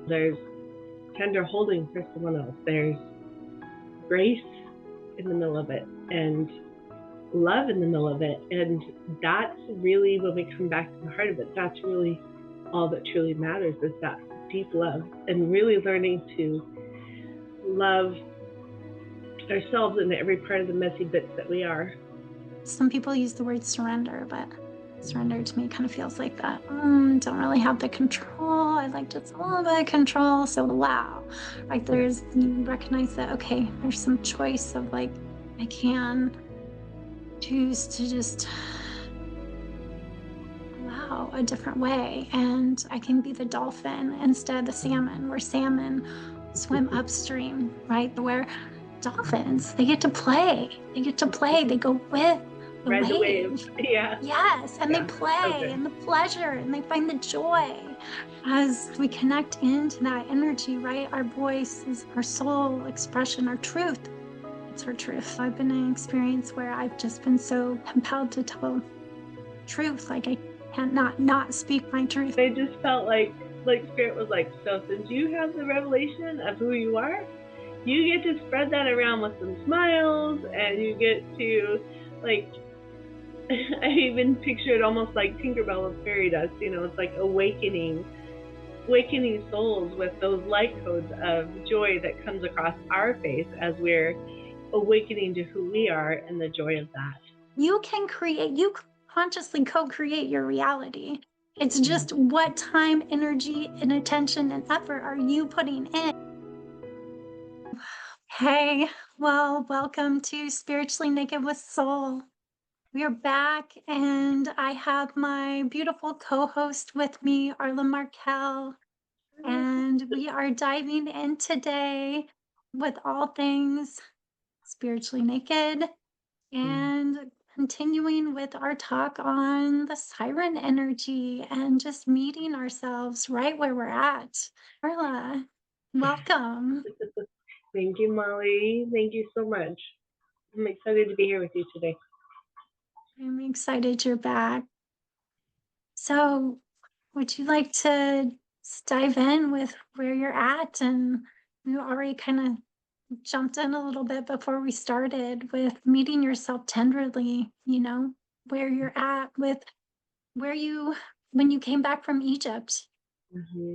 There's tender holding for someone else. There's grace in the middle of it and love in the middle of it. And that's really, when we come back to the heart of it, that's really all that truly matters, is that deep love, and really learning to love ourselves in every part of the messy bits that we are. Some people use the word surrender, but surrender to me kind of feels like that. Don't really have the control. I like just a little bit of control. So wow, like you recognize that, okay, there's some choice of like, I can choose to just allow a different way. And I can be the dolphin instead of the salmon, where salmon swim upstream, right? Where dolphins, they get to play. They go with the Ride wave. the wave. Yeah. Yes. And they play and the pleasure, and they find the joy as we connect into that energy, right? Our voice is our soul expression, our truth. It's our truth. I've been in an experience where I've just been so compelled to tell truth. Like I can't not speak my truth. I just felt like Spirit was like, so since you have the revelation of who you are, you get to spread that around with some smiles, and you get to, like, I even picture it almost like Tinkerbell with fairy dust. It's like awakening souls with those light codes of joy that comes across our face as we're awakening to who we are and the joy of that. You consciously co-create your reality. It's just what time, energy, and attention and effort are you putting in? Hey, well, welcome to Spiritually Naked with Soul. We are back, and I have my beautiful co-host with me, Arla Markel, and we are diving in today with all things spiritually naked and continuing with our talk on the siren energy and just meeting ourselves right where we're at. Arla, welcome. Thank you, Molly. Thank you so much. I'm excited to be here with you today. I'm excited you're back. So, would you like to dive in with where you're at? And you already kind of jumped in a little bit before we started with meeting yourself tenderly, where you're at with when you came back from Egypt. Mm-hmm.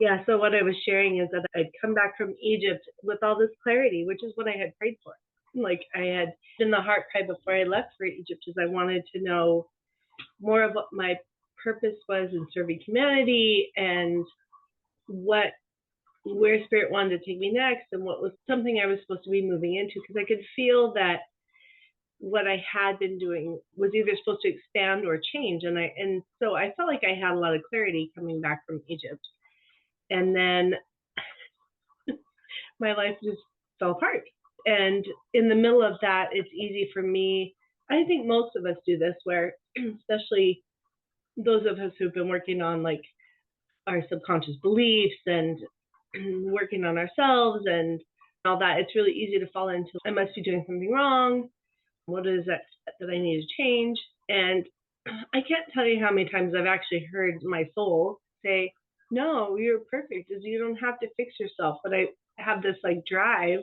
Yeah, so what I was sharing is that I'd come back from Egypt with all this clarity, which is what I had prayed for. Like, I had in the heart cry before I left for Egypt, is I wanted to know more of what my purpose was in serving humanity, and where Spirit wanted to take me next, and what was something I was supposed to be moving into, because I could feel that what I had been doing was either supposed to expand or change. And so I felt like I had a lot of clarity coming back from Egypt. And then my life just fell apart. And in the middle of that, it's easy for me, I think most of us do this, where especially those of us who've been working on like our subconscious beliefs and working on ourselves and all that, it's really easy to fall into, I must be doing something wrong. What is that I need to change? And I can't tell you how many times I've actually heard my soul say, no, you're perfect. You don't have to fix yourself. But I have this like drive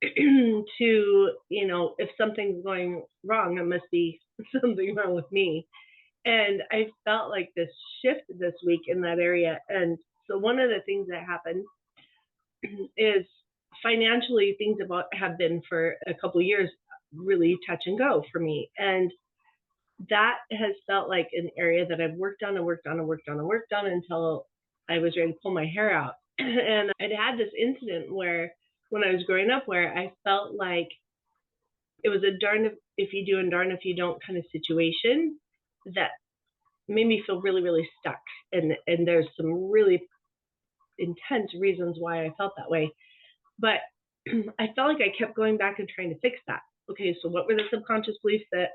to, if something's going wrong, it must be something wrong with me. And I felt like this shift this week in that area. And so one of the things that happened is financially, things have been for a couple of years really touch and go for me. And that has felt like an area that I've worked on until I was ready to pull my hair out. And I'd had this incident where, when I was growing up, where I felt like it was a darn if you do and darn if you don't kind of situation that made me feel really, really stuck. And there's some really intense reasons why I felt that way. But I felt like I kept going back and trying to fix that. Okay, so what were the subconscious beliefs that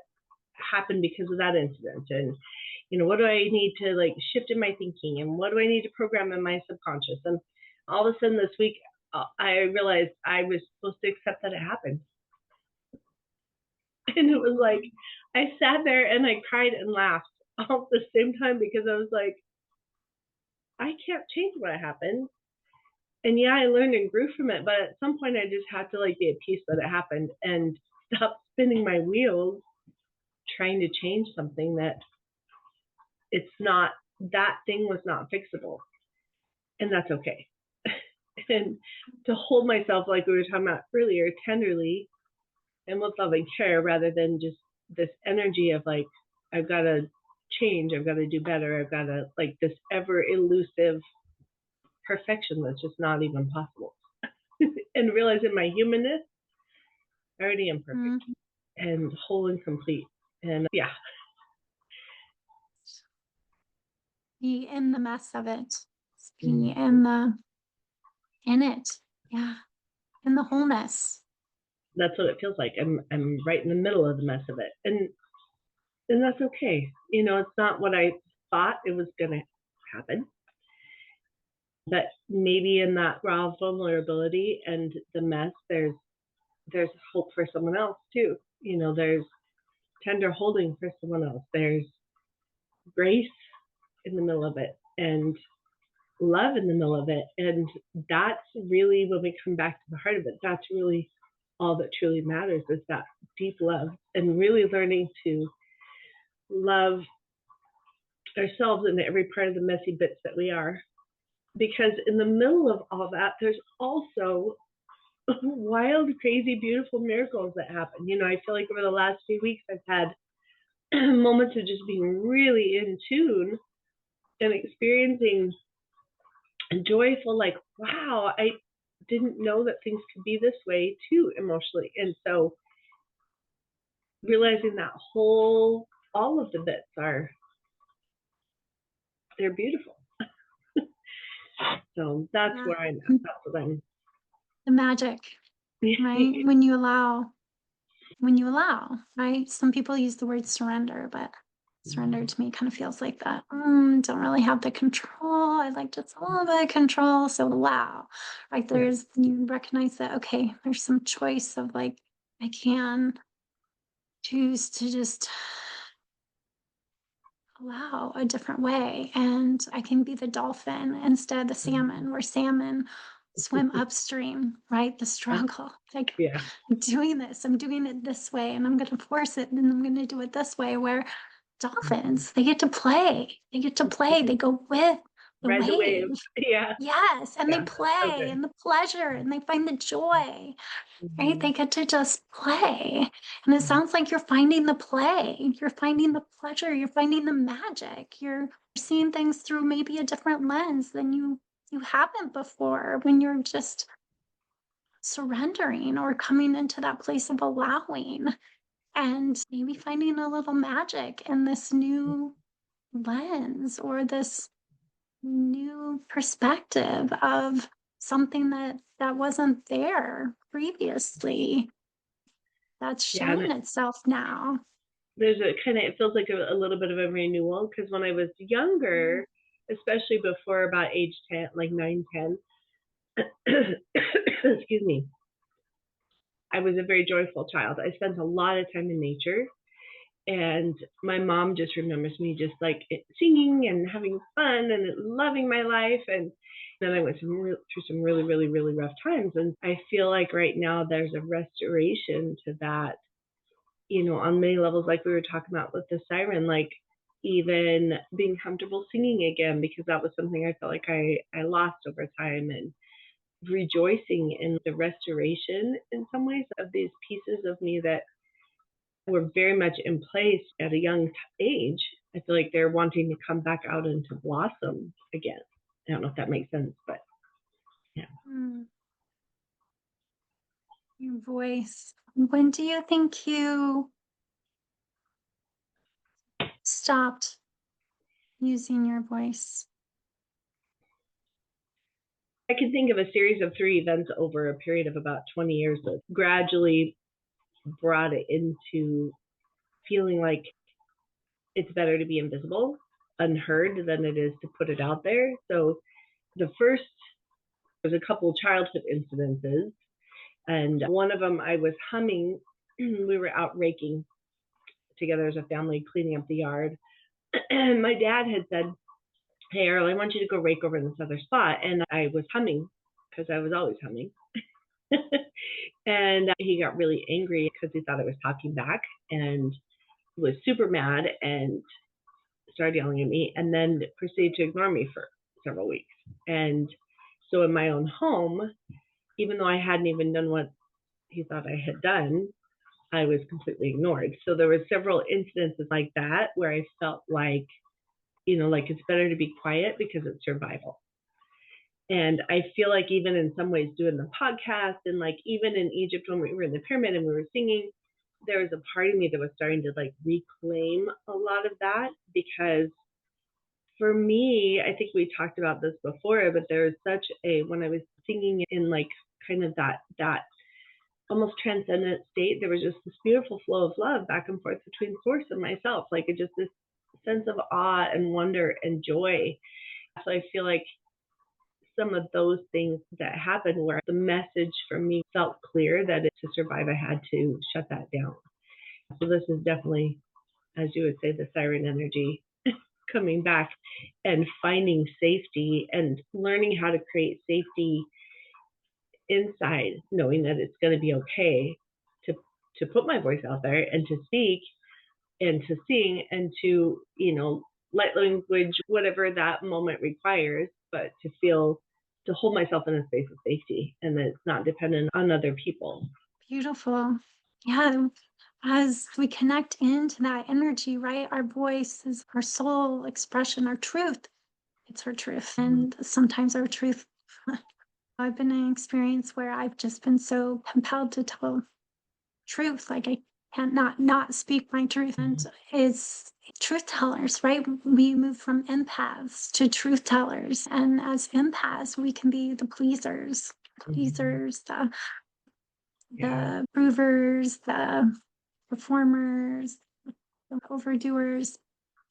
happened because of that incident? And, what do I need to like shift in my thinking? And what do I need to program in my subconscious? And all of a sudden this week, I realized I was supposed to accept that it happened. And it was like, I sat there and I cried and laughed all at the same time, because I was like, I can't change what happened. And yeah, I learned and grew from it, but at some point I just had to like be at peace that it happened and stop spinning my wheels trying to change something that it's not, that thing was not fixable. And that's okay. And to hold myself, like we were talking about earlier, tenderly and with love and care, rather than just this energy of like, I've got to change, I've got to do better, I've got to, like, this ever elusive perfection that's just not even possible. And realizing my humanness, I already am perfect and whole and complete. And yeah. Be in the mess of it. Be in it. Yeah. In the wholeness. That's what it feels like. I'm right in the middle of the mess of it. And that's okay. You know, it's not what I thought it was gonna happen. But maybe in that raw vulnerability and the mess, there's hope for someone else too. You know, there's tender holding for someone else. There's grace in the middle of it and love in the middle of it. And that's really, when we come back to the heart of it, that's really all that truly matters, is that deep love, and really learning to love ourselves in every part of the messy bits that we are. Because in the middle of all that, there's also wild, crazy, beautiful miracles that happen. You know, I feel like over the last few weeks, I've had moments of just being really in tune and experiencing joyful, like, wow, I didn't know that things could be this way too emotionally. And so realizing that all of the bits they're beautiful. So that's where I'm at. That's what I'm. The magic, right? When you allow, right? Some people use the word surrender, but surrender to me kind of feels like that. Don't really have the control. I like just a little bit of control. So allow, right? You recognize that, okay, there's some choice of like, I can choose to just allow a different way. And I can be the dolphin instead of the salmon, where salmon swim upstream, right? The struggle. Like, Yeah. I'm doing it this way, and I'm going to force it, and I'm going to do it this way. Where dolphins, they get to play. They go with the Ride the wave. wave. Yeah. Yes. And they Yeah. play, Okay. and the pleasure, and they find the joy. Right? They get to just play. And it sounds like you're finding the play, you're finding the pleasure, you're finding the magic. You're seeing things through maybe a different lens than you haven't before, when you're just surrendering or coming into that place of allowing, and maybe finding a little magic in this new lens, or this new perspective of something that wasn't there previously, that's Yeah. showing itself now. There's a kind of, it feels like a little bit of a renewal, because when I was younger, especially before about age 10, like 9, 10, excuse me, I was a very joyful child. I spent a lot of time in nature, and my mom just remembers me just like singing and having fun and loving my life. And then I went through some really, really, really rough times. And I feel like right now there's a restoration to that, you know, on many levels, like we were talking about with the Siren, like even being comfortable singing again, because that was something I felt like I lost over time, and rejoicing in the restoration in some ways of these pieces of me that were very much in place at a young age. I feel like they're wanting to come back out and to blossom again. I don't know if that makes sense, but yeah. Your voice. When do you think you stopped using your voice? I can think of a series of 3 events over a period of about 20 years that gradually brought it into feeling like it's better to be invisible, unheard, than it is to put it out there. So the first was a couple childhood incidences, and one of them I was humming. We were out raking together as a family, cleaning up the yard. And my dad had said, hey, Arla, I want you to go rake over in this other spot. And I was humming because I was always humming. And he got really angry because he thought I was talking back and was super mad and started yelling at me and then proceeded to ignore me for several weeks. And so in my own home, even though I hadn't even done what he thought I had done, I was completely ignored. So there were several incidences like that where I felt like, like it's better to be quiet because it's survival. And I feel like even in some ways doing the podcast and like even in Egypt when we were in the pyramid and we were singing, there was a part of me that was starting to like reclaim a lot of that because for me, I think we talked about this before, but there was such a, when I was singing in like kind of that almost transcendent state, there was just this beautiful flow of love back and forth between source and myself, like it just this sense of awe and wonder and joy. So I feel like some of those things that happened where the message for me felt clear that to survive, I had to shut that down. So this is definitely, as you would say, the siren energy coming back and finding safety and learning how to create safety inside, knowing that it's going to be okay to put my voice out there and to speak and to sing and to, light language, whatever that moment requires, but to hold myself in a space of safety and that it's not dependent on other people. Beautiful. Yeah. As we connect into that energy, right? Our voice is our soul expression, our truth. It's our truth. And sometimes our truth, I've been in an experience where I've just been so compelled to tell truth. Like I can't not speak my truth. And it's truth tellers, right? We move from empaths to truth tellers. And as empaths, we can be the pleasers, the provers, the performers, the overdoers.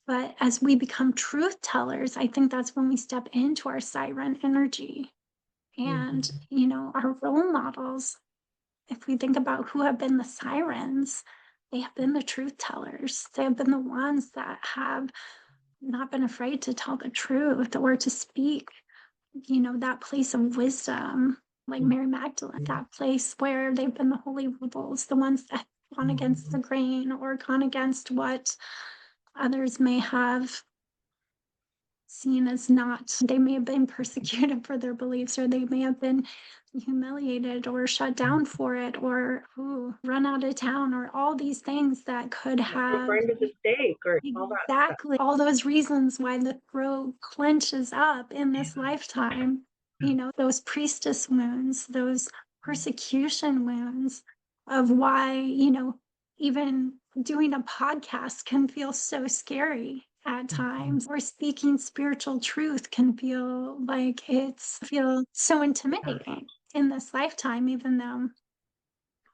But as we become truth tellers, I think that's when we step into our siren energy. And, our role models, if we think about who have been the sirens, they have been the truth tellers. They have been the ones that have not been afraid to tell the truth or to speak, that place of wisdom, like Mary Magdalene, that place where they've been the holy rebels, the ones that have gone against the grain or gone against what others may have seen as not. They may have been persecuted for their beliefs, or they may have been humiliated or shut down for it, or run out of town, or all these things that could have burned at the stake or all that stuff. exactly all those reasons why the throat clenches up in this lifetime. Those priestess wounds, those persecution wounds of why, even doing a podcast can feel so scary at times, or speaking spiritual truth can feel like feel so intimidating in this lifetime, even though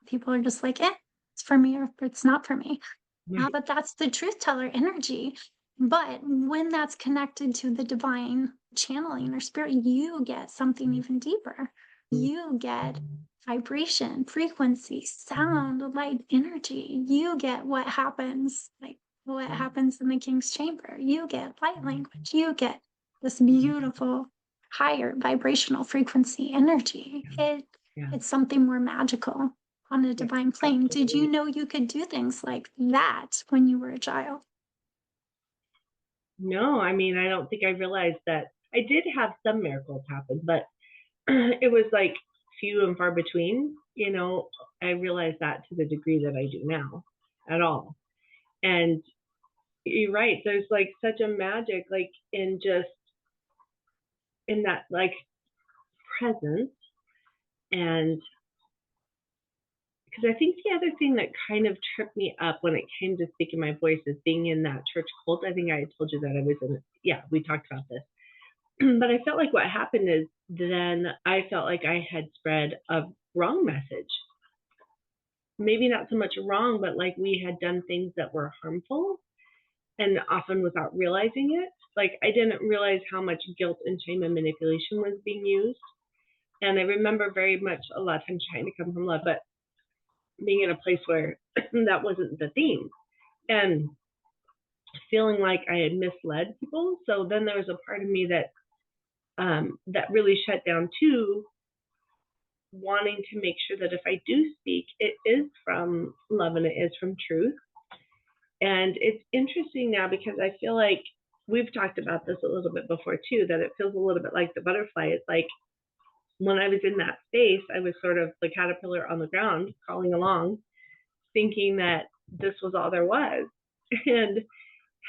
people are just like, it's for me or it's not for me. But that's the truth teller energy. But when that's connected to the divine channeling or spirit, you get something even deeper. You get vibration, frequency, sound, light, energy. You get what happens, like what happens in the king's chamber. You get light language. You get this beautiful higher vibrational frequency energy. It's something more magical on a divine plane. Did you know you could do things like that when you were a child? No, I mean, I don't think I realized that. I did have some miracles happen, but it was like few and far between. I realized that to the degree that I do now at all. And you're right, there's like such a magic like in just in that like presence. And because I think the other thing that kind of tripped me up when it came to speaking my voice is being in that church cult. I think I had told you that I was in, we talked about this. But I felt like what happened is then I felt like I had spread a wrong message. Maybe not so much wrong, but like we had done things that were harmful and often without realizing it. Like I didn't realize how much guilt and shame and manipulation was being used. And I remember very much a lot of times trying to come from love, but being in a place where that wasn't the theme. And feeling like I had misled people. So then there was a part of me that that really shut down too, wanting to make sure that if I do speak, it is from love and it is from truth. And it's interesting now because I feel like we've talked about this a little bit before too, that it feels a little bit like the butterfly. It's like when I was in that space, I was sort of the caterpillar on the ground crawling along, thinking that this was all there was. And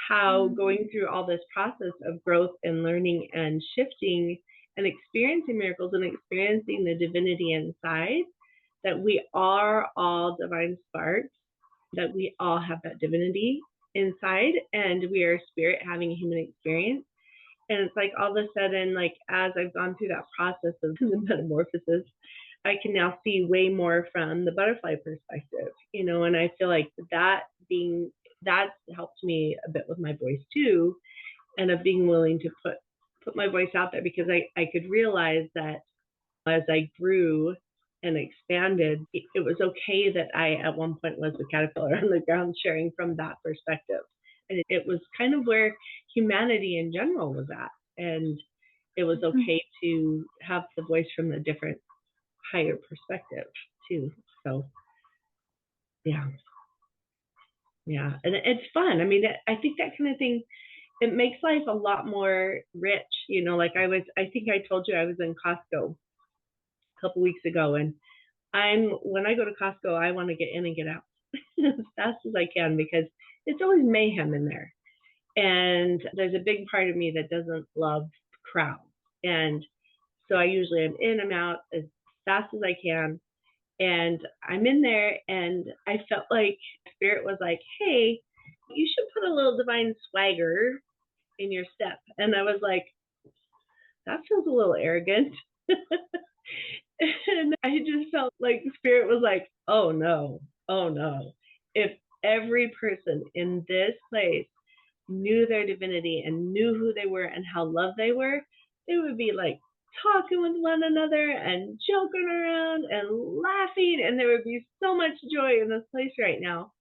how going through all this process of growth and learning and shifting and experiencing miracles and experiencing the divinity inside, that we are all divine sparks, that we all have that divinity inside, and we are spirit having a human experience. And it's like all of a sudden, like as I've gone through that process of the metamorphosis, I can now see way more from the butterfly perspective, and I feel like that helped me a bit with my voice too, and of being willing to put my voice out there, because I could realize that as I grew and expanded, it was okay that I at one point was the caterpillar on the ground sharing from that perspective. And it was kind of where humanity in general was at. And it was okay to have the voice from a different, higher perspective too. So yeah. Yeah. And it's fun. I mean, I think that kind of thing, it makes life a lot more rich. Like I think I told you I was in Costco a couple weeks ago, and when I go to Costco, I want to get in and get out as fast as I can, because it's always mayhem in there. And there's a big part of me that doesn't love crowds. And so I usually am in and out as fast as I can. And I'm in there, and I felt like Spirit was like, hey, you should put a little divine swagger in your step. And I was like, that feels a little arrogant. And I just felt like Spirit was like, oh no, oh no. If every person in this place knew their divinity and knew who they were and how loved they were, they would be like talking with one another and joking around and laughing, and there would be so much joy in this place right now.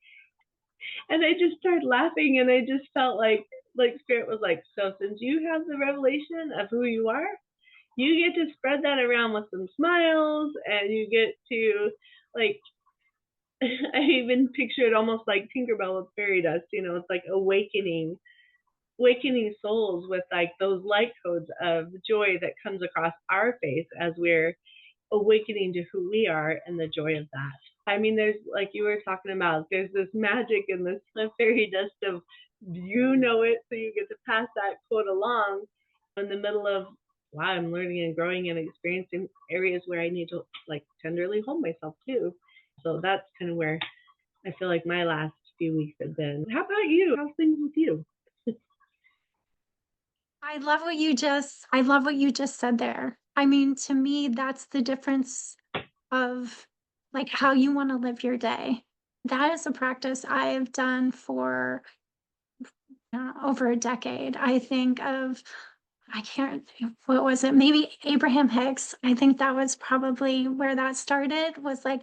And I just started laughing, and I just felt like Spirit was like, so since you have the revelation of who you are, you get to spread that around with some smiles, and you get to, like, I even picture it almost like Tinkerbell with fairy dust. It's like awakening souls with like those light codes of joy that comes across our face as we're awakening to who we are and the joy of that. I mean, there's, like you were talking about, there's this magic in this fairy dust of, it, so you get to pass that quote along in the middle of, wow, I'm learning and growing and experiencing areas where I need to like tenderly hold myself too. So that's kind of where I feel like my last few weeks have been. How about you? How's things with you? I love what you just said there. I mean, to me, that's the difference of like how you want to live your day. That is a practice I've done for over a decade. I think of, I can't, what was it? Maybe Abraham Hicks. I think that was probably where that started, was like,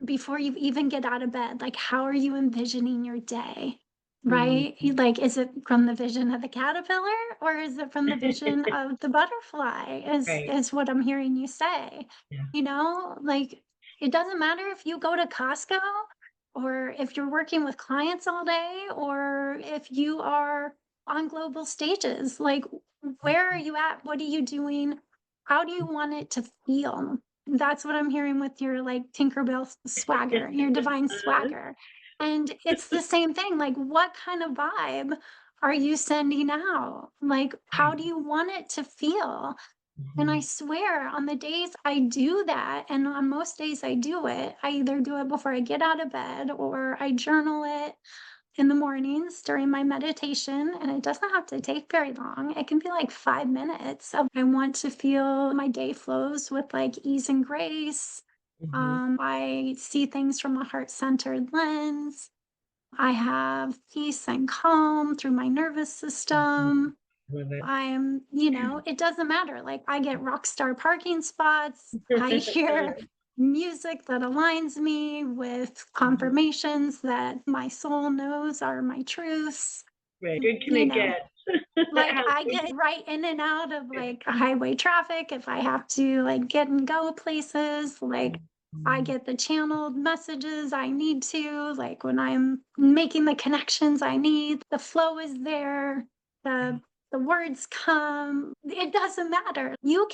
before you even get out of bed, like, how are you envisioning your day? Right? Like, is it from the vision of the caterpillar, or is it from the vision of the butterfly? Right. Is what I'm hearing you say. Yeah. Like, it doesn't matter if you go to Costco, or if you're working with clients all day, or if you are on global stages. Like, where are you at? What are you doing? How do you want it to feel? That's what I'm hearing with your like Tinkerbell swagger, your divine swagger. And it's the same thing. Like, what kind of vibe are you sending out? Like, how do you want it to feel? And I swear, on the days I do that, and on most days I do it, I either do it before I get out of bed, or I journal it in the mornings during my meditation, and it doesn't have to take very long. It can be like 5 minutes. I want to feel my day flows with like ease and grace. I see things from a heart-centered lens. I have peace and calm through my nervous system. It doesn't matter. Like, I get rock star parking spots. I hear music that aligns me with confirmations that my soul knows are my truths. Right. Good can You it know, get? like, How I get right in and out of, like, highway traffic if I have to, like, get and go places, like, I get the channeled messages I need to, like, when I'm making the connections I need, the flow is there, the words come, it doesn't matter. You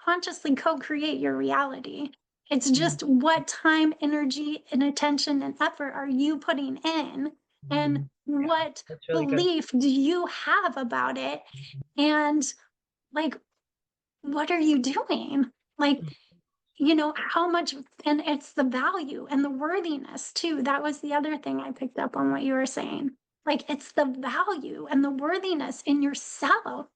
consciously co-create your reality. It's Mm, just what time, energy, and attention and effort are you putting in, and yeah, what that's really good. belief do you have about it? And like, what are you doing? Like, how much, and it's the value and the worthiness too. That was the other thing I picked up on what you were saying. Like, it's the value and the worthiness in yourself.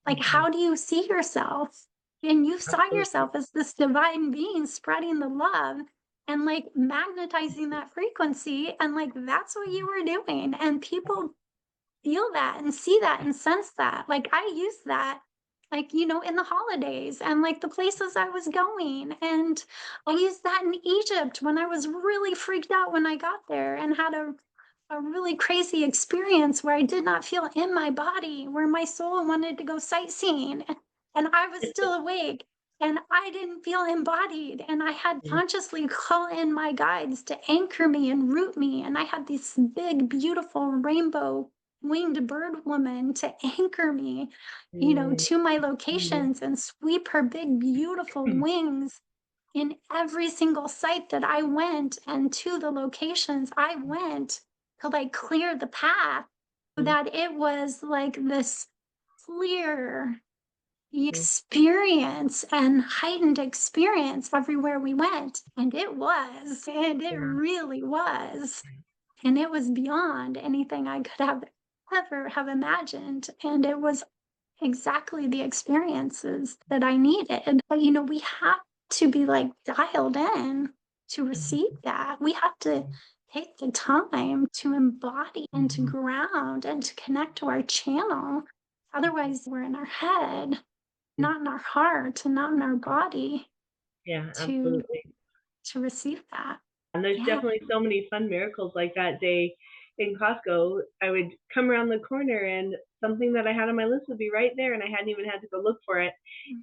Like, Mhm. how do you see yourself? And you saw Absolutely. yourself as this divine being spreading the love and like magnetizing that frequency. And like, that's what you were doing. And people feel that and see that and sense that. Like, I use that, like, in the holidays and like the places I was going. And I used that in Egypt when I was really freaked out when I got there and had a really crazy experience where I did not feel in my body, where my soul wanted to go sightseeing and I was still awake and I didn't feel embodied. And I had Mhm. consciously call in my guides to anchor me and root me. And I had this big, beautiful rainbow winged bird woman to anchor me, Mm, to my mhm. locations and sweep her big, beautiful wings in every single site that I went and to the locations I went to like clear the path so Mhm. that it was like this clear Mhm. experience and heightened experience everywhere we went. And it was, and it Yeah. really was. And it was beyond anything I could have ever have imagined. And it was exactly the experiences that I needed. But we have to be like dialed in to receive Mhm. that. We have to take the time to embody and to ground and to connect to our channel. Otherwise, we're in our head, Mhm. not in our heart and not in our body Yeah, to absolutely. receive that. And there's Yeah. definitely so many fun miracles like that day in Costco. I would come around the corner and something that I had on my list would be right there, and I hadn't even had to go look for it.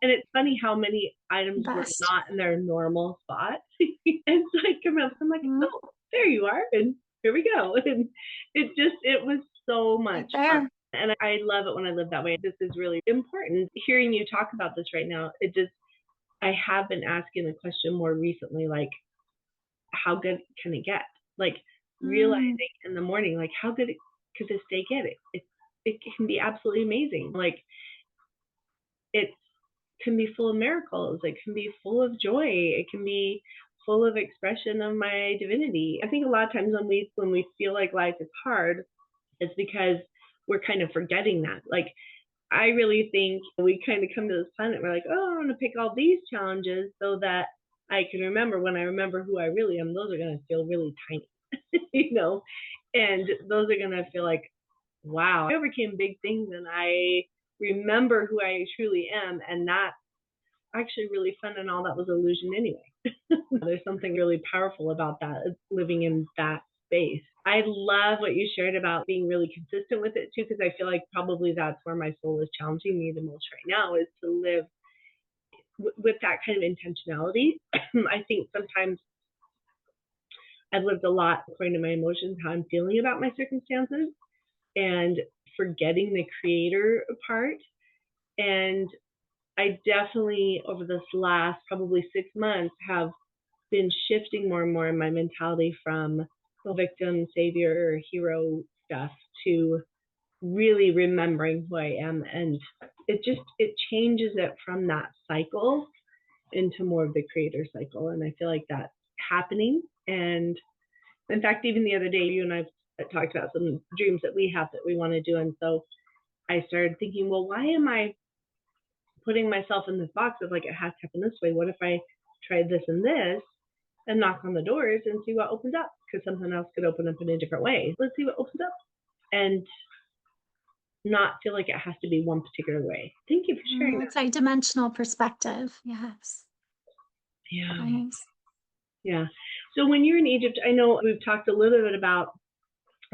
And it's funny how many items were Best. not in their normal spot. And so I come up, I'm like, Mhm. oh, there you are, and here we go. And it was so Right much fun. there. And I love it when I live that way. This is really important. Hearing you talk about this right now, I have been asking the question more recently, like, how good can it get? Like Mm, realizing in the morning, like how good could this day get? It can be absolutely amazing. Like it can be full of miracles. It can be full of joy. It can be full of expression of my divinity. I think a lot of times when we feel like life is hard, it's because we're kind of forgetting that. Like I really think we kind of come to this planet, we're like, oh, I'm going to pick all these challenges so that I can remember when I remember who I really am, those are going to feel really tiny, you know, and those are going to feel like, wow, I overcame big things and I remember who I truly am. And that's actually really fun. And all that was illusion anyway. There's something really powerful about that, living in that space. I love what you shared about being really consistent with it too, because I feel like probably that's where my soul is challenging me the most right now is to live with that kind of intentionality. I think sometimes I've lived a lot according to my emotions, how I'm feeling about my circumstances, and forgetting the creator part. And I definitely, over this last probably 6 months, have been shifting more and more in my mentality from the victim, savior, hero stuff to really remembering who I am. And it changes it from that cycle into more of the creator cycle. And I feel like that's happening. And in fact, even the other day, you and I've talked about some dreams that we have that we want to do. And so I started thinking, well, why am I putting myself in this box of like, it has to happen this way? What if I tried this and this and knock on the doors and see what opens up? Because something else could open up in a different way. Let's see what opens up. And not feel like it has to be one particular way. Thank you for sharing that. multi-dimensional perspective. Yes. Yeah. Nice. Yeah. So when you're in Egypt, I know we've talked a little bit about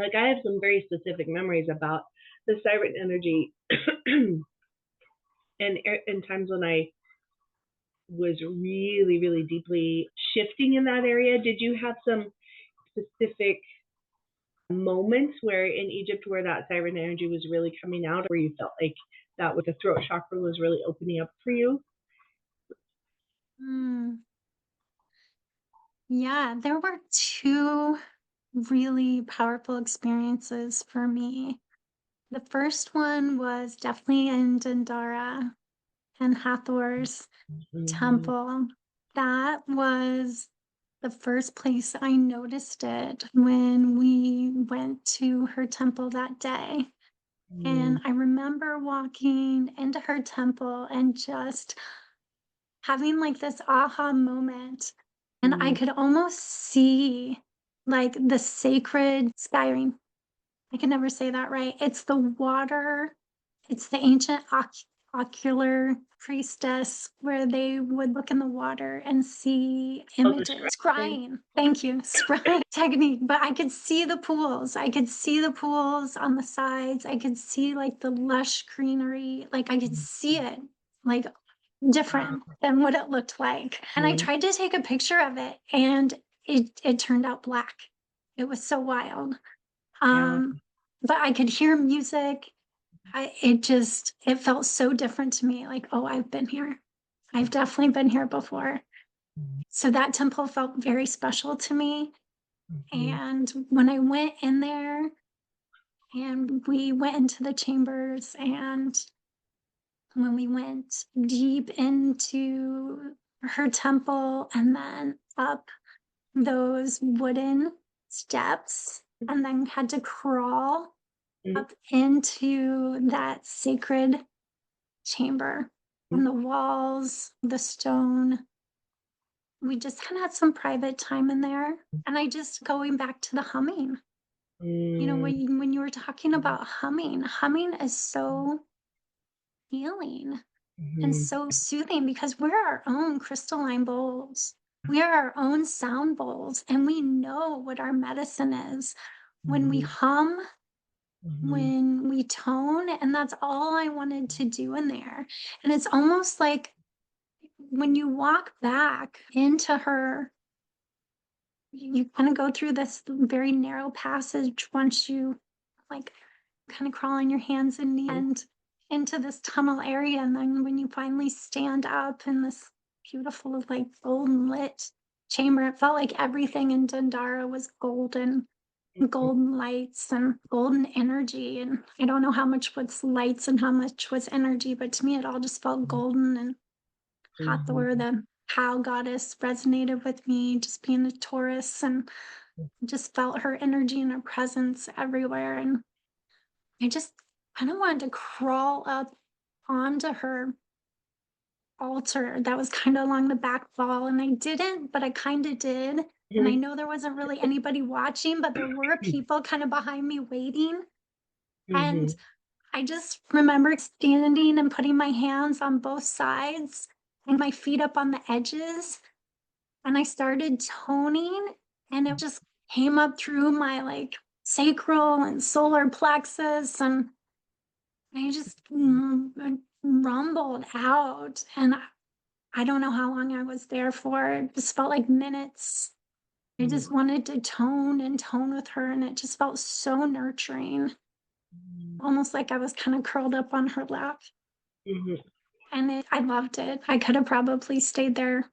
Like I have some very specific memories about the siren energy and times when I was really, really deeply shifting in that area. Did you have some specific moments where in Egypt where that siren energy was really coming out, where you felt like that with the throat chakra was really opening up for you? Mm, yeah, there were two really powerful experiences for me. The first one was definitely in Dendara and Hathor's Mm-hmm. temple. That was the first place I noticed it when we went to her temple that day. And I remember walking into her temple and just having like this aha moment. And I Mm-hmm. could almost see like the sacred Siren. I can never say that right. It's the water, it's the ancient ocular priestess where they would look in the water and see Oh, the images. scrying. Scrying. Thank you. Scrying technique. But I could see the pools. I could see the pools on the sides. I could see like the lush greenery. Like I could see it like different than what it looked like. And I Mm-hmm. tried to take a picture of it and it turned out black. It was so wild. Yeah. But I could hear music. It felt so different to me. Like, oh, I've been here. I've definitely been here before. So that temple felt very special to me. Mm-hmm. And when I went in there and we went into the chambers, and when we went deep into her temple and then up those wooden steps and then had to crawl Mm-hmm. up into that sacred chamber and the walls, the stone. We just kind of had some private time in there. And I just going back to the humming. You know, when you were talking about humming, humming is so healing and Mm-hmm. so soothing because we're our own crystalline bowls. We are our own sound bowls, and we know what our medicine is. When we hum, Mm-hmm. when we tone, and that's all I wanted to do in there. And it's almost like when you walk back into her, you kind of go through this very narrow passage once you like kind of crawl on your hands and knees and into this tunnel area. And then when you finally stand up in this beautiful, like golden lit chamber, it felt like everything in Dendara was golden, golden lights and golden energy. And I don't know how much was lights and how much was energy, but to me, it all just felt golden. And Hathor, the cow goddess, resonated with me, just being a Taurus, and just felt her energy and her presence everywhere. And I just kind of wanted to crawl up onto her altar that was kind of along the back wall. And I didn't, but I kind of did. And I know there wasn't really anybody watching, but there were people kind of behind me waiting. And Mm-hmm. I just remember standing and putting my hands on both sides and my feet up on the edges. And I started toning, and it just came up through my like sacral and solar plexus. And I just rumbled out. And I don't know how long I was there for. It just felt like minutes. I just wanted to tone and tone with her. And it just felt so nurturing, almost like I was kind of curled up on her lap. Mm-hmm. And I loved it. I could have probably stayed there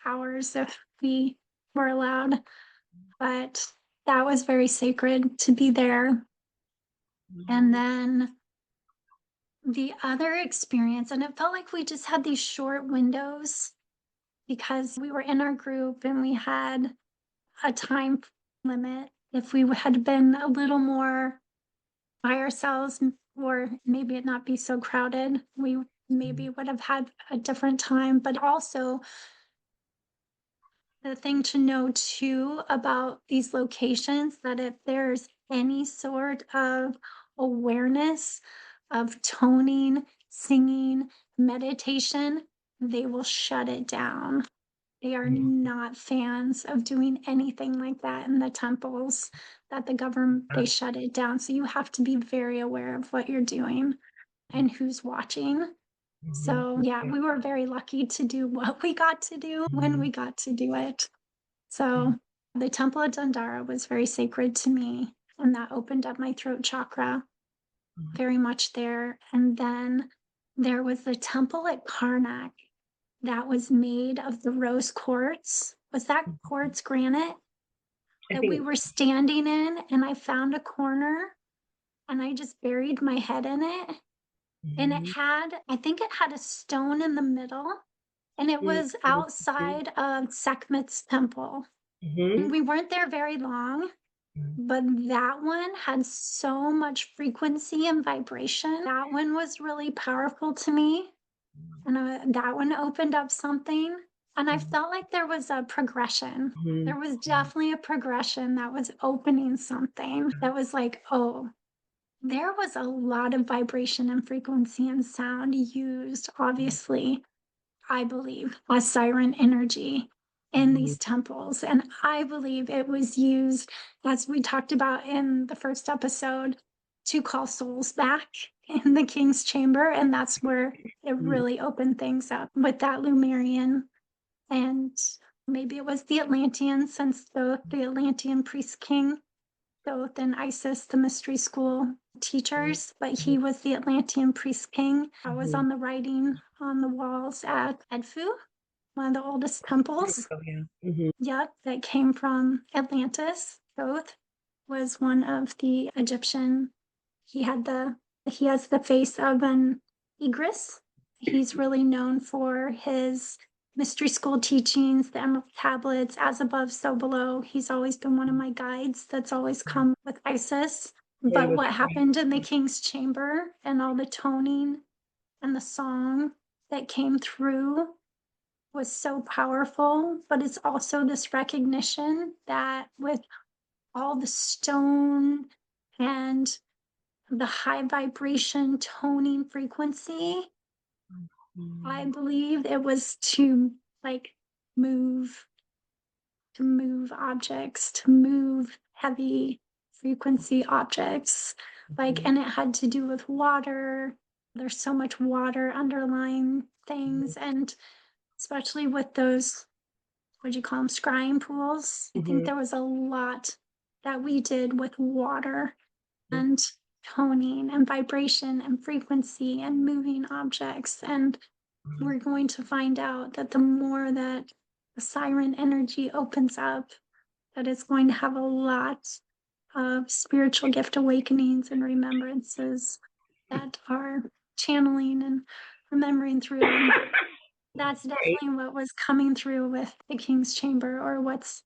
hours if we were allowed, but that was very sacred to be there. And then the other experience, and it felt like we just had these short windows because we were in our group and we had a time limit. If we had been a little more by ourselves, or maybe it not be so crowded, we maybe would have had a different time. But also, the thing to know too about these locations, that if there's any sort of awareness of toning, singing, meditation, they will shut it down. They are not fans of doing anything like that in the temples that the government, they shut it down. So you have to be very aware of what you're doing and who's watching. So yeah, we were very lucky to do what we got to do when we got to do it. So the Temple of Dundara was very sacred to me, and that opened up my throat chakra very much there. And then there was the temple at Karnak that was made of the rose quartz. Was that quartz granite that we were standing in? And I found a corner and I just buried my head in it. And it had, I think it had a stone in the middle, and it was outside of Sekhmet's temple. And we weren't there very long, but that one had so much frequency and vibration. That one was really powerful to me. And that one opened up something. And I felt like there was a progression. There was definitely a progression that was opening something that was like, oh, there was a lot of vibration and frequency and sound used, obviously, I believe, as siren energy in these temples. And I believe it was used, as we talked about in the first episode, to call souls back in the king's chamber. And that's where it really opened things up with that Lumerian. And maybe it was the Atlantean, since the Atlantean priest king, Thoth and Isis, the mystery school teachers, but he was the Atlantean priest king. I was on the writing on the walls at Edfu, one of the oldest temples. Yep, that came from Atlantis. Thoth was one of the Egyptian. He has the face of an egress. He's really known for his mystery school teachings, the Emerald Tablets, as above, so below. He's always been one of my guides that's always come with Isis. But what happened in the King's Chamber and all the toning and the song that came through was so powerful. But it's also this recognition that with all the stone and the high vibration toning frequency, I believe it was to like move objects, to move heavy frequency objects. Like, and it had to do with water. There's so much water underlying things. And especially with those, what do you call them, scrying pools? I think there was a lot that we did with water and toning and vibration and frequency and moving objects. And we're going to find out that the more that the siren energy opens up, that it's going to have a lot of spiritual gift awakenings and remembrances that are channeling and remembering through. And that's definitely what was coming through with the King's Chamber, or what's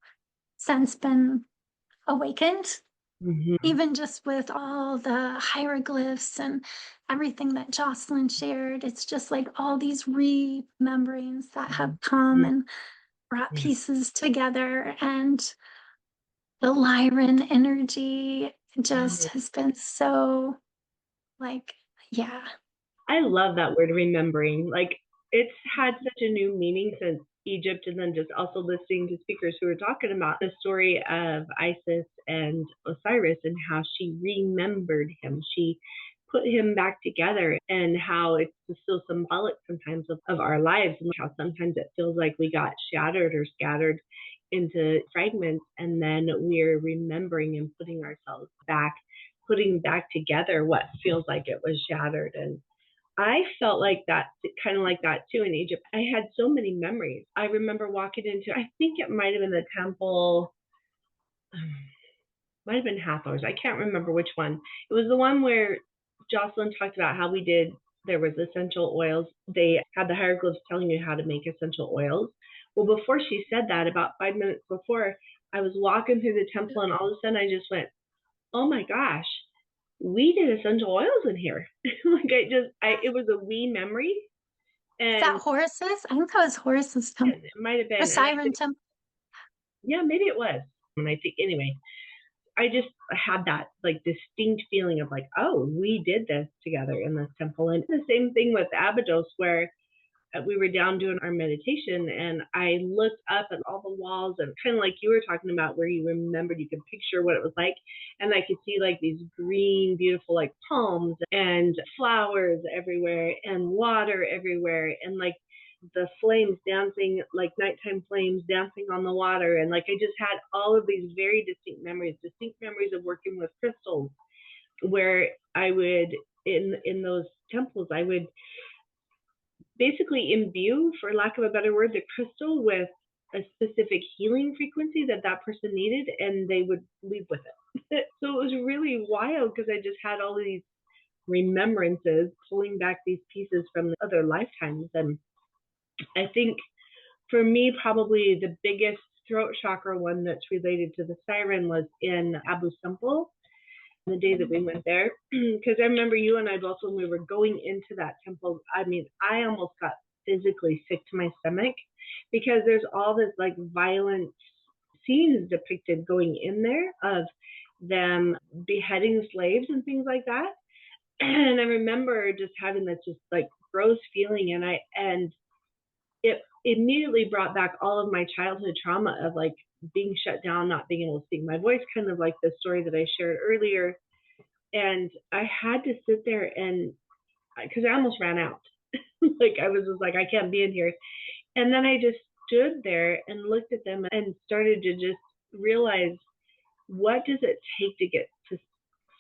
since been awakened. Even just with all the hieroglyphs and everything that Jocelyn shared, it's just like all these rememberings that have come and brought pieces together. And the Lyran energy just has been so like, yeah. I love that word, remembering. Like, it's had such a new meaning since Egypt, and then just also listening to speakers who were talking about the story of Isis and Osiris and how she remembered him. She put him back together, and how it's still symbolic sometimes of our lives, and how sometimes it feels like we got shattered or scattered into fragments, and then we're remembering and putting ourselves back, putting back together what feels like it was shattered. And I felt like that, kind of like that too in Egypt. I had so many memories. I remember walking into, I think it might have been the temple, might have been Hathor's. I can't remember which one. It was the one where Jocelyn talked about how we did, there was essential oils. They had the hieroglyphs telling you how to make essential oils. Well, before she said that, about 5 minutes before, I was walking through the temple, and all of a sudden I just went, oh my gosh, we did essential oils in here. Like, it was a wee memory. And is that Horus's? I think that was Horus's temple. It might have been. Or Siren temple. Yeah, maybe it was. And I think, anyway, I just had that like distinct feeling of like, oh, we did this together in this temple. And the same thing with Abydos, where we were down doing our meditation, and I looked up at all the walls, and kind of like you were talking about, where you remembered, you could picture what it was like, and I could see like these green, beautiful like palms and flowers everywhere and water everywhere, and like the flames dancing, like nighttime flames dancing on the water, and like I just had all of these very distinct memories of working with crystals, where I would in those temples, I would basically imbue, for lack of a better word, the crystal with a specific healing frequency that person needed, and they would leave with it. So it was really wild, because I just had all these remembrances, pulling back these pieces from other lifetimes. And I think for me, probably the biggest throat chakra one that's related to the Siren was in Abu Simbel, the day that we went there, because I remember you and I both, when we were going into that temple, I mean, I almost got physically sick to my stomach, because there's all this like violent scenes depicted going in there of them beheading slaves and things like that. And I remember just having this just like gross feeling, and it immediately brought back all of my childhood trauma of like being shut down, not being able to speak my voice, kind of like the story that I shared earlier. And I had to sit there, and because I almost ran out, like I was just like, I can't be in here. And then I just stood there and looked at them and started to just realize, what does it take to get to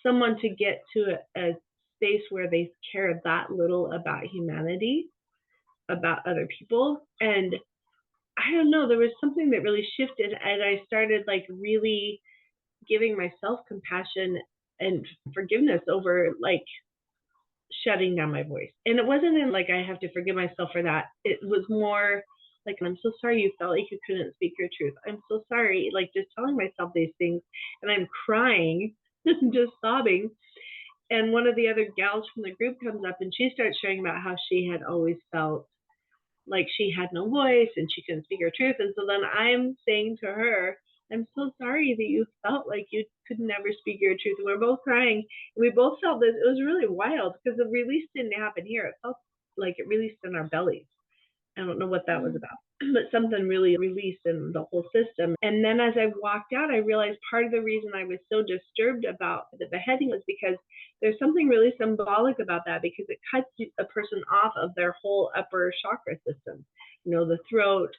someone to get to a space where they care that little about humanity, about other people. And I don't know, there was something that really shifted, and I started like really giving myself compassion and forgiveness over like shutting down my voice. And it wasn't in like I have to forgive myself for that. It was more like, I'm so sorry you felt like you couldn't speak your truth. I'm so sorry, like just telling myself these things, and I'm crying, just sobbing. And one of the other gals from the group comes up, and she starts sharing about how she had always felt like she had no voice and she couldn't speak her truth. And so then I'm saying to her, I'm so sorry that you felt like you could never speak your truth. And we're both crying. And we both felt this. It was really wild, because the release didn't happen here. It felt like it released in our bellies. I don't know what that was about, but something really released in the whole system. And then as I walked out, I realized part of the reason I was so disturbed about the beheading was because there's something really symbolic about that, because it cuts a person off of their whole upper chakra system. You know, the throat,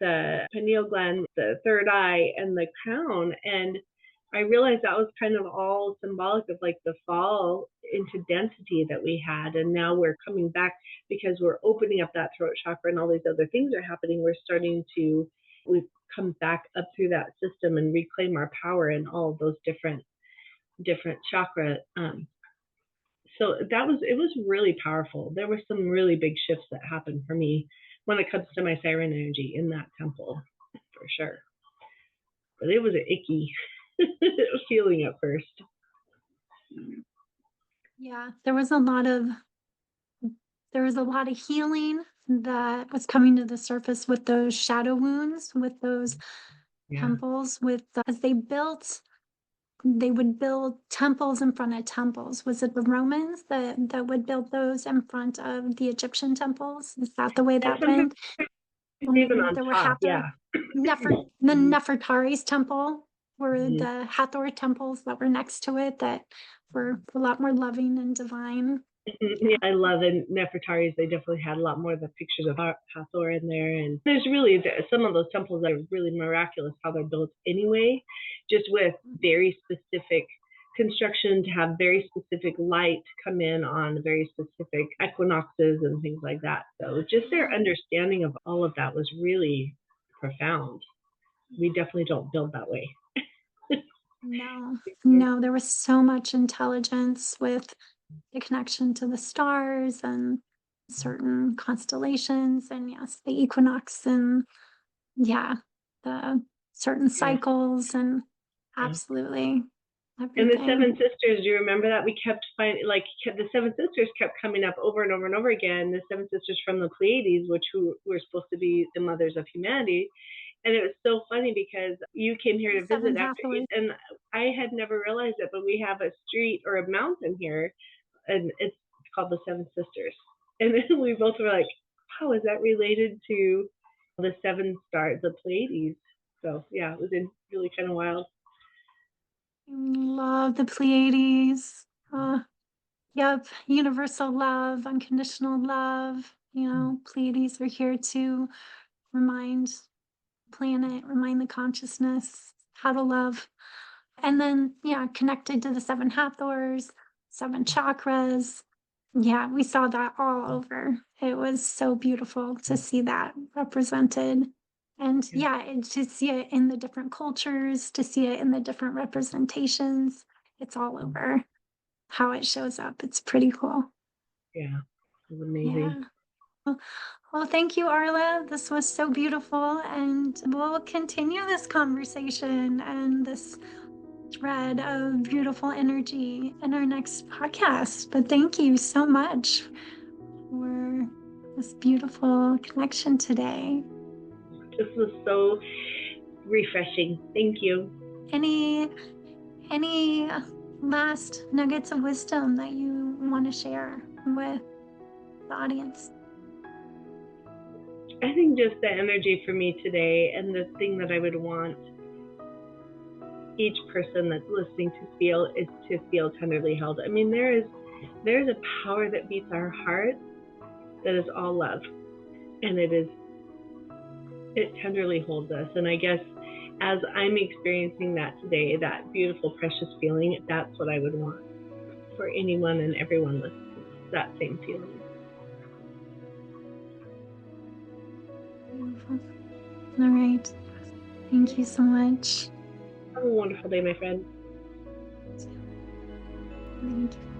the pineal gland, the third eye, and the crown. And I realized that was kind of all symbolic of like the fall into density that we had. And now we're coming back, because we're opening up that throat chakra, and all these other things are happening. We've come back up through that system and reclaim our power in all of those different chakra. So it was really powerful. There were some really big shifts that happened for me when it comes to my Siren energy in that temple, for sure. But it was an icky feeling at first. Yeah, there was a lot of healing that was coming to the surface with those shadow wounds, with those temples, with as they would build temples in front of temples. Was it the Romans that would build those in front of the Egyptian temples? Is that the way that went? Even on There were top, the Nefertari's temple were the Hathor temples that were next to it that were a lot more loving and divine. Yeah, I love it. Nefertari's, they definitely had a lot more of the pictures of Hathor in there. And there's really some of those temples that are really miraculous how they're built anyway, just with very specific construction, to have very specific light come in on very specific equinoxes and things like that. So just their understanding of all of that was really profound. We definitely don't build that way. No, there was so much intelligence with the connection to the stars and certain constellations, and yes, the equinox, and the certain cycles, and absolutely And the everything. Seven Sisters, do you remember that? We kept finding, like, the Seven Sisters kept coming up over and over and over again. The Seven Sisters from the Pleiades, which were supposed to be the mothers of humanity. And it was so funny, because you came here to visit after, and I had never realized it, but we have a street or a mountain here, and it's called the Seven Sisters. And then we both were like, wow, is that related to the seven stars, the Pleiades? So yeah, it was really kind of wild. Love the Pleiades. Yep, universal love, unconditional love. Pleiades are here to remind the planet, remind the consciousness how to love. And then, yeah, connected to the seven Hathors, seven chakras. Yeah, we saw that all over. It was so beautiful to see that represented. And Yeah, yeah, to see it in the different cultures, to see it in the different representations. It's all over how it shows up. It's pretty cool. yeah, it was amazing. Yeah. Well, thank you, Arla. This was so beautiful. And we'll continue this conversation and this thread of beautiful energy in our next podcast. But thank you so much for this beautiful connection today. This was so refreshing. Thank you. Any any last nuggets of wisdom that you want to share with the audience? I think just the energy for me today, and the thing that I would want each person that's listening to feel, is to feel tenderly held. I mean, there's a power that beats our heart that is all love, and it tenderly holds us. And I guess as I'm experiencing that today, that beautiful, precious feeling, that's what I would want for anyone and everyone listening. That same feeling. Beautiful. All right. Thank you so much. Have a wonderful day, my friend. Thank you.